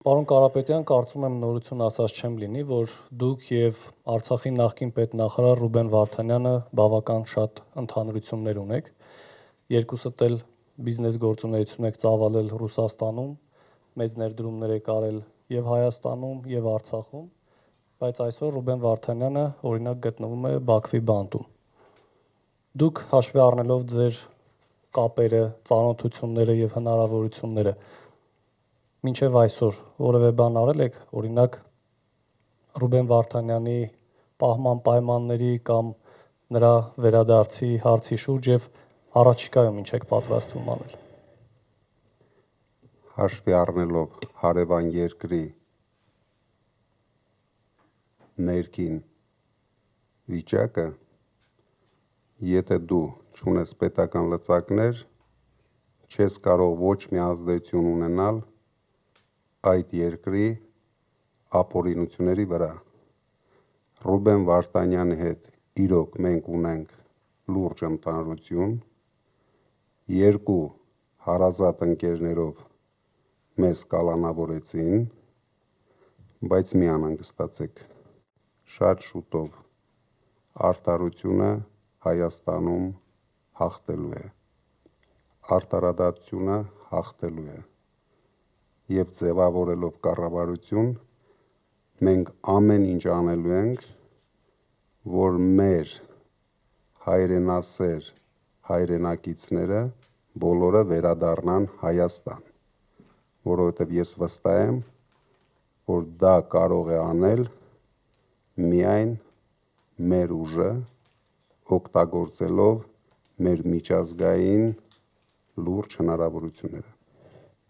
Պարոն Կարապետյան, կարծում եմ նորություն ասած չեմ լինի, որ դուք եւ Արցախի նախկին պետնախարար Ռուբեն Վարդանյանը բավական շատ ընդհանրություններ ունեք։ Երկուսդ էլ բիզնես գործունեություն եք ծավալել Ռուսաստանում, մեծ ներդրումներ եք արել եւ Հայաստանում եւ Արցախում, բայց այսօր Ռուբեն Վարդանյանը օրինակ գտնվում է Բաքվի բանտում։ Դուք հաշվի առնելով ձեր կապերը, ծանոթությունները եւ հնարավորությունները մինչև այսօր որևէ բան արել եք, օրինակ Ռուբեն Վարդանյանի պահման պայմանների կամ նրա վերադարձի հարցի շուրջ եւ առաջիկայում ինչ եք պատրաստվում անել։ Հաշվի առնելով հարևան երկրի ներքին վիճակը, եթե դու չունես պետական լծակներ, չես կարող ոչ մի ազդեցություն ունենալ այդ երկրի ապօրինությունների վրա։ Ռուբեն Վարդանյանի հետ իրոք մենք ունենք լուրջ ընդհանրություն, երկու հարազատ ընկերներով մեզ կալանավորեցին, բայց մի անհանգստացեք, շատ շուտով արդարությունը Հայաստանում հաղթելու է, արդարադատությունը հաղթելու է եւ ձևավորելով կառավարություն, մենք ամեն ինչ անելու ենք, որ մեր հայրենասեր հայրենակիցները բոլորը վերադառնան Հայաստան, որովհետեւ ես վստահ եմ, որ դա կարող է անել միայն մեր ուժը օգտագործելով մեր միջազգային լուրջ հնարավորությունները։